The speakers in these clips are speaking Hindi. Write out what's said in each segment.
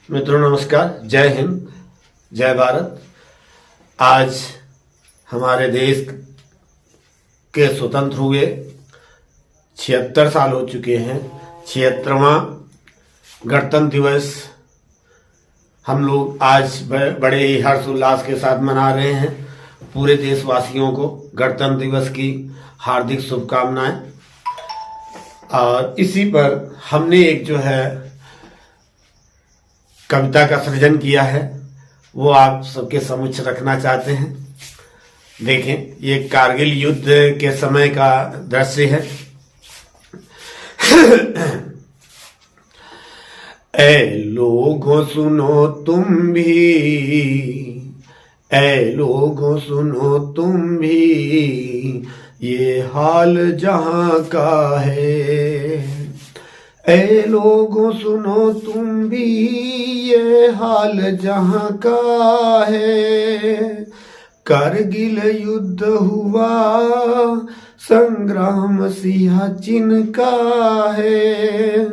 मित्रों नमस्कार, जय हिंद, जय भारत। आज हमारे देश के स्वतंत्र हुए 76 साल हो चुके हैं। 76वां गणतंत्र दिवस हम लोग आज बड़े ही हर्षोल्लास के साथ मना रहे हैं। पूरे देशवासियों को गणतंत्र दिवस की हार्दिक शुभकामनाएं। और इसी पर हमने एक जो है कविता का सृजन किया है, वो आप सबके समक्ष रखना चाहते हैं। देखें, ये कारगिल युद्ध के समय का दृश्य है। ऐ लोगों सुनो तुम भी, ऐ लोगों सुनो तुम भी, ये हाल जहां का है। ऐ लोगों सुनो तुम भी, ये हाल जहां का है। कारगिल युद्ध हुआ, संग्राम सियाचिन का है।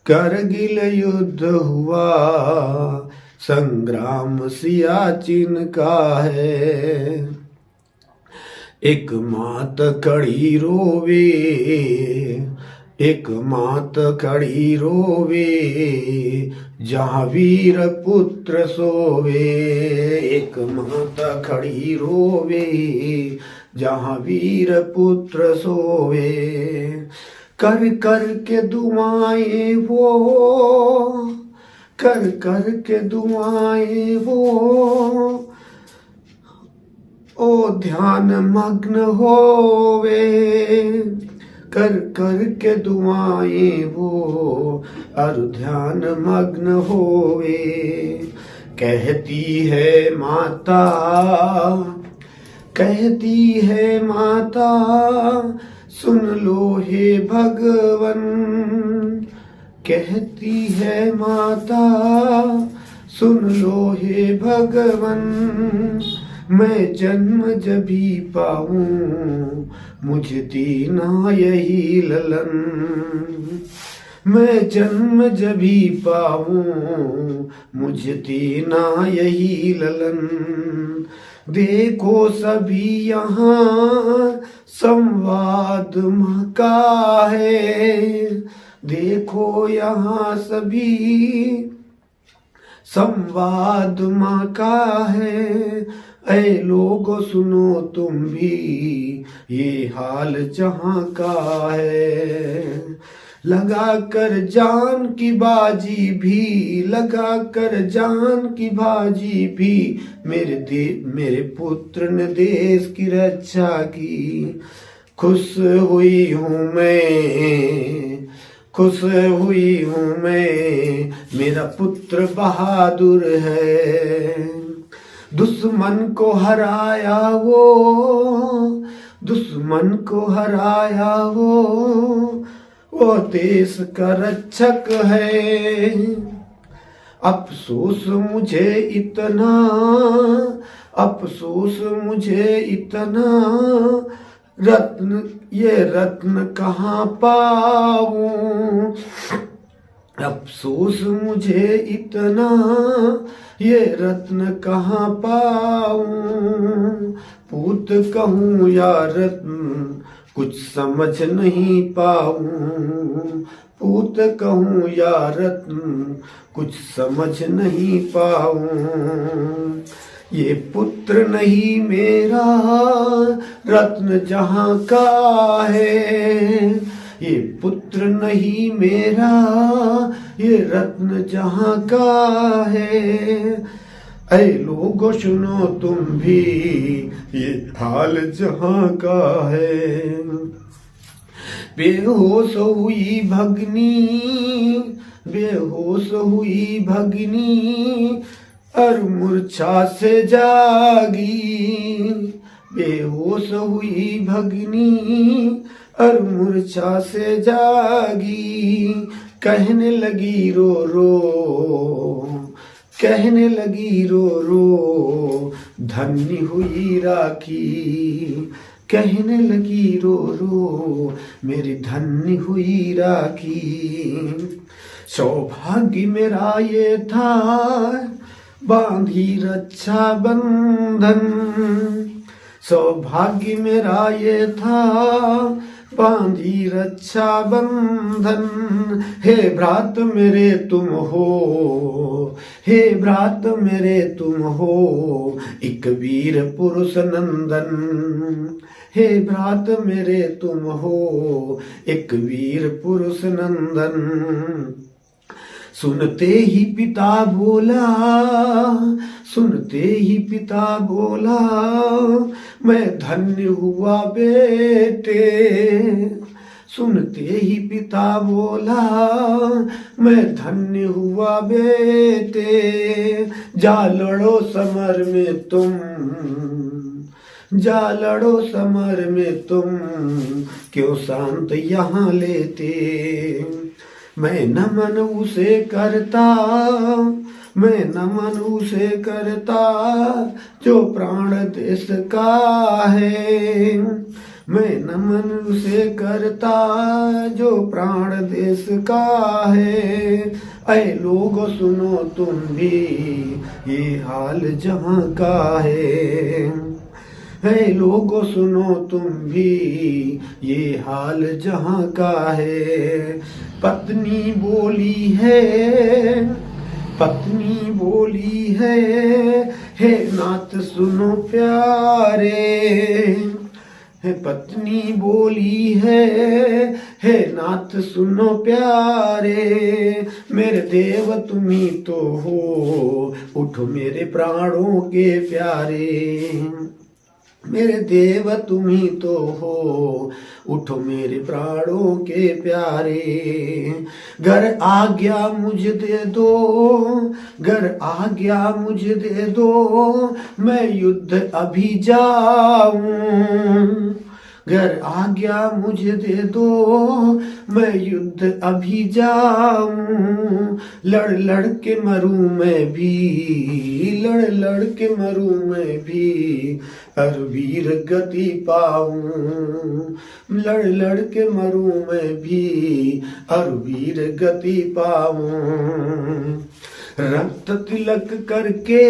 कारगिल युद्ध हुआ, संग्राम सियाचिन का है। एक मात खड़ी रोवे, एक मात खड़ी रोवे, जहाँ वीर पुत्र सोवे। एक मात खड़ी रोवे, जहाँ वीर पुत्र सोवे। कर कर के दुआएं वो, कर कर के दुआएं वो, ओ ध्यान मग्न होवे। कर कर के दुआएं वो, और ध्यान मग्न होवे। कहती है माता, कहती है माता, सुन लो हे भगवन। कहती है माता, सुन लो हे भगवन। मैं जन्म जभी पाऊं, मुझ दीना यही ललन। मैं जन्म जभी पाऊं, मुझ दीना यही ललन। देखो सभी यहाँ संवाद मका है। देखो यहाँ सभी संवाद मका है। ऐ लोगो सुनो तुम भी, ये हाल जहां का है। लगा कर जान की बाजी भी, लगा कर जान की बाजी भी, मेरे पुत्र ने देश की रक्षा की। खुश हुई हूँ मैं, खुश हुई हूँ मैं, मेरा पुत्र बहादुर है। दुश्मन को हराया वो, दुश्मन को हराया वो देश का रक्षक है। अफसोस मुझे इतना, अफसोस मुझे इतना, रत्न ये रत्न कहाँ पाऊं। अफसोस मुझे इतना, ये रत्न कहाँ पाऊं। पूत कहूँ या रत्न, कुछ समझ नहीं पाऊं। पूत कहूँ या रत्न, कुछ समझ नहीं पाऊं। ये पुत्र नहीं मेरा, रत्न जहाँ का है। ये पुत्र नहीं मेरा, ये रत्न जहाँ का है। ऐ लोगो सुनो तुम भी, ये हाल जहाँ का है। बेहोश हुई भगनी, बेहोश हुई भगनी, और मूर्छा से जागी। बेहोश हुई भगनी, और मूर्छा से जागी। कहने लगी रो रो, कहने लगी रो रो, धन्य हुई राखी। कहने लगी रो रो, मेरी धन्य हुई राखी। सौभाग्य मेरा ये था बांधी रक्षा बंधन, सौभाग्य मेरा ये था बांधी रक्षा बंधन। हे भ्रात मेरे तुम हो, हे भ्रात मेरे तुम हो, एक वीर पुरुष नंदन। हे भ्रात मेरे तुम हो, एक वीर पुरुष नंदन। सुनते ही पिता बोला, सुनते ही पिता बोला, मैं धन्य हुआ बेटे। सुनते ही पिता बोला, मैं धन्य हुआ बेटे। जा लड़ो समर में तुम, जा लड़ो समर में तुम, क्यों शांत यहाँ लेते। मैं नमन उसे करता, मैं नमन उसे करता, जो प्राण देश का है। मैं नमन उसे करता, जो प्राण देश का है। ऐ लोग सुनो तुम भी, ये हाल जहाँ का है। है लोगों सुनो तुम भी, ये हाल जहाँ का है। पत्नी बोली है, पत्नी बोली है नाथ सुनो प्यारे। है पत्नी बोली है नाथ सुनो प्यारे। मेरे देव तुम्ही तो हो, उठो मेरे प्राणों के प्यारे। मेरे देव तुम्ही तो हो, उठो मेरे प्राणों के प्यारे। घर आज्ञा मुझे दे दो, घर आज्ञा मुझे दे दो, मैं युद्ध अभी जाऊं। घर आज्ञा मुझे दे दो, मैं युद्ध अभी जाऊं। लड़ लड़ के मरूं मैं भी, लड़ लड़ के मरूं मैं भी, हर वीर गति पाऊं। लड़ लड़ के मरूं मैं भी, हर वीर गति पाऊं। रक्त तिलक करके,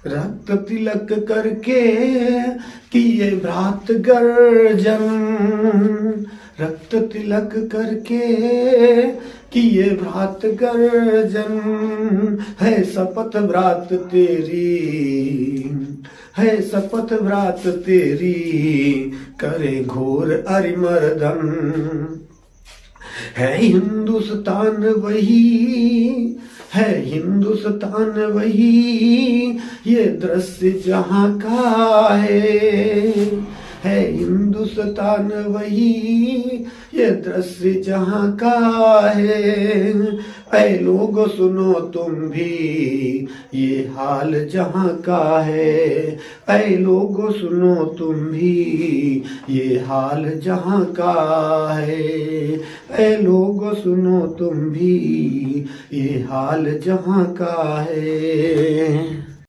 रक्त तिलक करके किए भ्रात गर्जन। रक्त तिलक करके किए भ्रात गर्जन। है शपथ भ्रात तेरी, है शपथ भ्रात तेरी, करे घोर अरिमर्दन। है हिंदुस्तान वही, है हिंदुस्तान वही, ये दृश्य जहाँ का है हिंदुस्तान वही, ये दृश्य जहाँ का है। ऐ लोग सुनो तुम भी, ये हाल जहाँ का है। ऐ लोग सुनो तुम भी, ये हाल जहाँ का है। ऐ लोग सुनो तुम भी, ये हाल जहाँ का है।